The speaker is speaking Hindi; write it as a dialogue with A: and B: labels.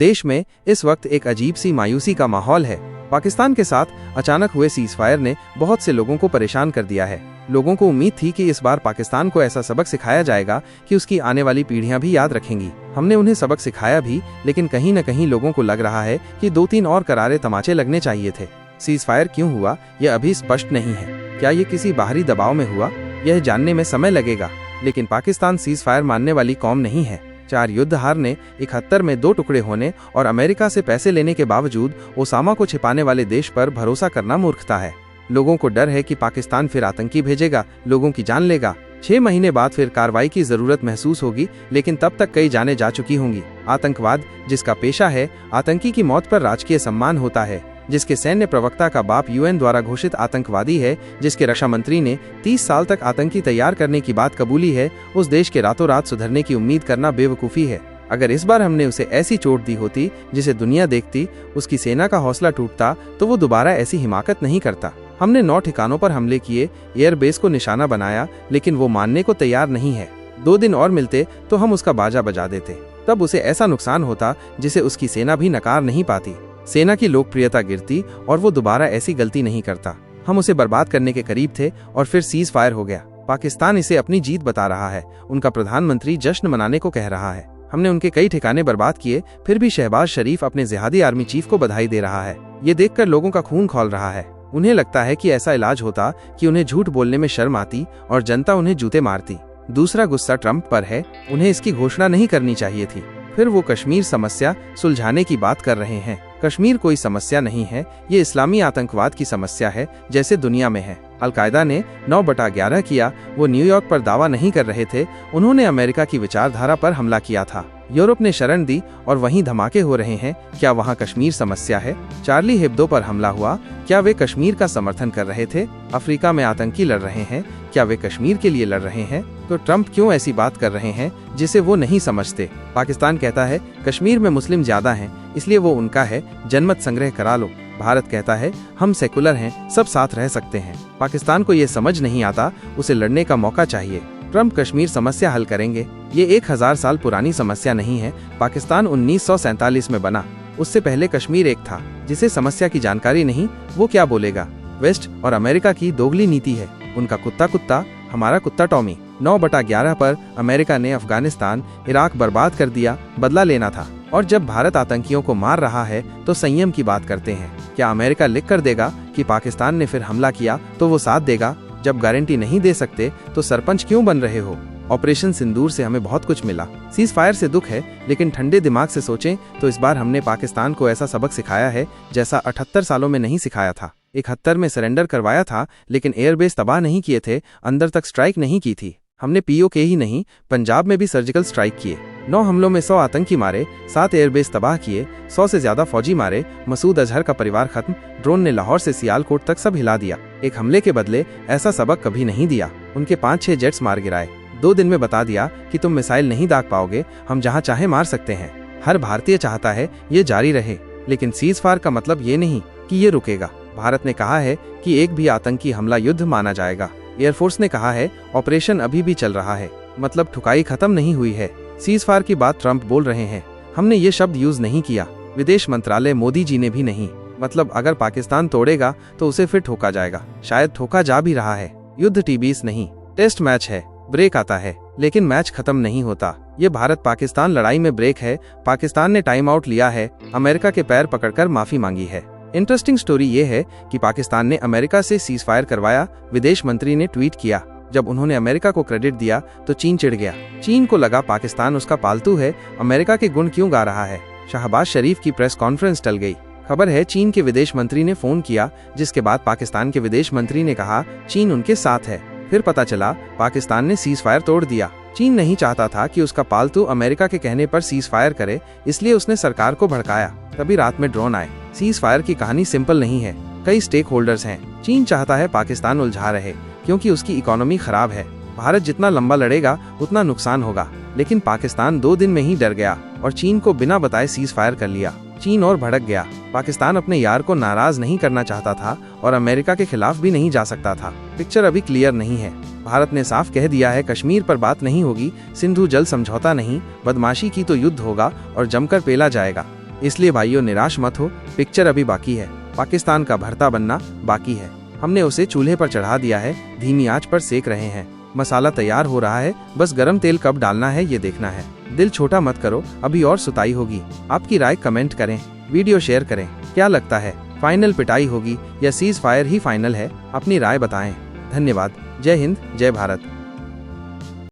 A: देश में इस वक्त एक अजीब सी मायूसी का माहौल है। पाकिस्तान के साथ अचानक हुए सीज़फायर ने बहुत से लोगों को परेशान कर दिया है। लोगों को उम्मीद थी कि इस बार पाकिस्तान को ऐसा सबक सिखाया जाएगा कि उसकी आने वाली पीढ़ियां भी याद रखेंगी। हमने उन्हें सबक सिखाया भी, लेकिन कहीं न कहीं लोगों को लग रहा है कि 2-3 और करारे तमाचे लगने चाहिए थे। सीज़फायर क्यों हुआ, यह अभी स्पष्ट नहीं है। क्या ये किसी बाहरी दबाव में हुआ, यह जानने में समय लगेगा। लेकिन पाकिस्तान सीज़फायर मानने वाली कौम नहीं है। 4 युद्ध हारने, 71 में 2 टुकड़े होने और अमेरिका से पैसे लेने के बावजूद ओसामा को छिपाने वाले देश पर भरोसा करना मूर्खता है। लोगों को डर है कि पाकिस्तान फिर आतंकी भेजेगा, लोगों की जान लेगा। 6 महीने बाद फिर कार्रवाई की जरूरत महसूस होगी, लेकिन तब तक कई जानें जा चुकी होंगी। आतंकवाद जिसका पेशा है, आतंकी की मौत पर राजकीय सम्मान होता है, जिसके सैन्य प्रवक्ता का बाप यूएन द्वारा घोषित आतंकवादी है, जिसके रक्षा मंत्री ने 30 साल तक आतंकी तैयार करने की बात कबूली है, उस देश के रातों रात सुधरने की उम्मीद करना बेवकूफ़ी है। अगर इस बार हमने उसे ऐसी चोट दी होती जिसे दुनिया देखती, उसकी सेना का हौसला टूटता, तो वो दोबारा ऐसी हिमाकत नहीं करता। हमने 9 ठिकानों पर हमले किए, एयरबेस को निशाना बनाया, लेकिन वो मानने को तैयार नहीं है। 2 दिन और मिलते तो हम उसका बाजा बजा देते। तब उसे ऐसा नुकसान होता जिसे उसकी सेना भी नकार नहीं पाती। सेना की लोकप्रियता गिरती और वो दोबारा ऐसी गलती नहीं करता। हम उसे बर्बाद करने के करीब थे और फिर सीज फायर हो गया। पाकिस्तान इसे अपनी जीत बता रहा है। उनका प्रधानमंत्री जश्न मनाने को कह रहा है। हमने उनके कई ठिकाने बर्बाद किए, फिर भी शहबाज शरीफ अपने जिहादी आर्मी चीफ को बधाई दे रहा है। ये देखकर लोगों का खून खौल रहा है। उन्हें लगता है कि ऐसा इलाज होता कि उन्हें झूठ बोलने में शर्म आती और जनता उन्हें जूते मारती। दूसरा गुस्सा ट्रंप पर है, उन्हें इसकी घोषणा नहीं करनी चाहिए थी। फिर वो कश्मीर समस्या सुलझाने की बात कर रहे हैं। कश्मीर कोई समस्या नहीं है, ये इस्लामी आतंकवाद की समस्या है, जैसे दुनिया में है। अलकायदा ने 9/11 किया, वो न्यूयॉर्क पर दावा नहीं कर रहे थे, उन्होंने अमेरिका की विचारधारा पर हमला किया था। यूरोप ने शरण दी और वहीं धमाके हो रहे हैं। क्या वहाँ कश्मीर समस्या है? चार्ली हेब्दो पर हमला हुआ, क्या वे कश्मीर का समर्थन कर रहे थे? अफ्रीका में आतंकी लड़ रहे हैं, क्या वे कश्मीर के लिए लड़ रहे हैं? तो ट्रंप क्यों ऐसी बात कर रहे हैं जिसे वो नहीं समझते? पाकिस्तान कहता है कश्मीर में मुस्लिम ज्यादा हैं, इसलिए वो उनका है, जनमत संग्रह करा लो। भारत कहता है हम सेकुलर हैं, सब साथ रह सकते हैं। पाकिस्तान को ये समझ नहीं आता, उसे लड़ने का मौका चाहिए। ट्रंप कश्मीर समस्या हल करेंगे, ये 1000 साल पुरानी समस्या नहीं है। पाकिस्तान 1947 में बना, उससे पहले कश्मीर एक था। जिसे समस्या की जानकारी नहीं, वो क्या बोलेगा? वेस्ट और अमेरिका की दोगली नीति है। उनका कुत्ता कुत्ता, हमारा कुत्ता टॉमी। 9/11 पर अमेरिका ने अफगानिस्तान, इराक बर्बाद कर दिया, बदला लेना था। और जब भारत आतंकियों को मार रहा है तो संयम की बात करते हैं। क्या अमेरिका लिख कर देगा कि पाकिस्तान ने फिर हमला किया तो वो साथ देगा? जब गारंटी नहीं दे सकते तो सरपंच क्यों बन रहे हो? ऑपरेशन सिंदूर से हमें बहुत कुछ मिला। सीज फायर से दुख है, लेकिन ठंडे दिमाग से सोचें तो इस बार हमने पाकिस्तान को ऐसा सबक सिखाया है जैसा 78 सालों में नहीं सिखाया था। 71 में सरेंडर करवाया था, लेकिन एयरबेस तबाह नहीं किए थे, अंदर तक स्ट्राइक नहीं की थी। हमने पीओके ही नहीं, पंजाब में भी सर्जिकल स्ट्राइक किए। 9 हमलों में 100 आतंकी मारे, 7 एयरबेस तबाह किए, 100 से ज्यादा फौजी मारे, मसूद अजहर का परिवार खत्म, ड्रोन ने लाहौर से सियालकोट तक सब हिला दिया। एक हमले के बदले ऐसा सबक कभी नहीं दिया। उनके 5-6 जेट्स मार गिराए, 2 दिन में बता दिया कि तुम मिसाइल नहीं दाग पाओगे, हम जहाँ चाहे मार सकते हैं। हर भारतीय चाहता है ये जारी रहे, लेकिन सीज फायर का मतलब ये नहीं कि ये रुकेगा। भारत ने कहा है कि एक भी आतंकी हमला युद्ध माना जाएगा। एयरफोर्स ने कहा है ऑपरेशन अभी भी चल रहा है, मतलब ठुकाई खत्म नहीं हुई है। सीज फायर की बात ट्रंप बोल रहे हैं, हमने ये शब्द यूज नहीं किया, विदेश मंत्रालय मोदी जी ने भी नहीं। मतलब अगर पाकिस्तान तोड़ेगा तो उसे फिर ठोका जाएगा, शायद ठोका जा भी रहा है। युद्ध टी20 नहीं, टेस्ट मैच है, ब्रेक आता है, लेकिन मैच खत्म नहीं होता। ये भारत पाकिस्तान लड़ाई में ब्रेक है। पाकिस्तान ने टाइम आउट लिया है, अमेरिका के पैर पकड़कर माफी मांगी है। इंटरेस्टिंग स्टोरी ये है कि पाकिस्तान ने अमेरिका से सीज फायर करवाया। विदेश मंत्री ने ट्वीट किया, जब उन्होंने अमेरिका को क्रेडिट दिया तो चीन चिढ़ गया। चीन को लगा पाकिस्तान उसका पालतू है, अमेरिका के गुण क्यों गा रहा है। शहबाज शरीफ की प्रेस कॉन्फ्रेंस टल गई। खबर है चीन के विदेश मंत्री ने फोन किया, जिसके बाद पाकिस्तान के विदेश मंत्री ने कहा चीन उनके साथ है। फिर पता चला पाकिस्तान ने सीज फायर तोड़ दिया। चीन नहीं चाहता था कि उसका पालतू अमेरिका के कहने पर सीज फायर करे, इसलिए उसने सरकार को भड़काया। तभी रात में ड्रोन आए। सीज फायर की कहानी सिंपल नहीं है, कई स्टेक होल्डर्स हैं। चीन चाहता है पाकिस्तान उलझा रहे, क्योंकि उसकी इकोनॉमी खराब है। भारत जितना लंबा लड़ेगा उतना नुकसान होगा, लेकिन पाकिस्तान 2 दिन में ही डर गया और चीन को बिना बताए सीज फायर कर लिया। चीन और भड़क गया। पाकिस्तान अपने यार को नाराज नहीं करना चाहता था और अमेरिका के खिलाफ भी नहीं जा सकता था। पिक्चर अभी क्लियर नहीं है। भारत ने साफ कह दिया है कश्मीर पर बात नहीं होगी, सिंधु जल समझौता नहीं, बदमाशी की तो युद्ध होगा और जमकर पेला जाएगा। इसलिए भाइयों निराश मत हो, पिक्चर अभी बाकी है। पाकिस्तान का भरता बनना बाकी है। हमने उसे चूल्हे पर चढ़ा दिया है, धीमी आंच पर सेक रहे हैं। मसाला तैयार हो रहा है, बस गरम तेल कब डालना है ये देखना है। दिल छोटा मत करो, अभी और सुताई होगी। आपकी राय कमेंट करें, वीडियो शेयर करें। क्या लगता है, फाइनल पिटाई होगी या सीज फायर ही फाइनल है? अपनी राय बताएं। धन्यवाद। जय हिंद, जय भारत।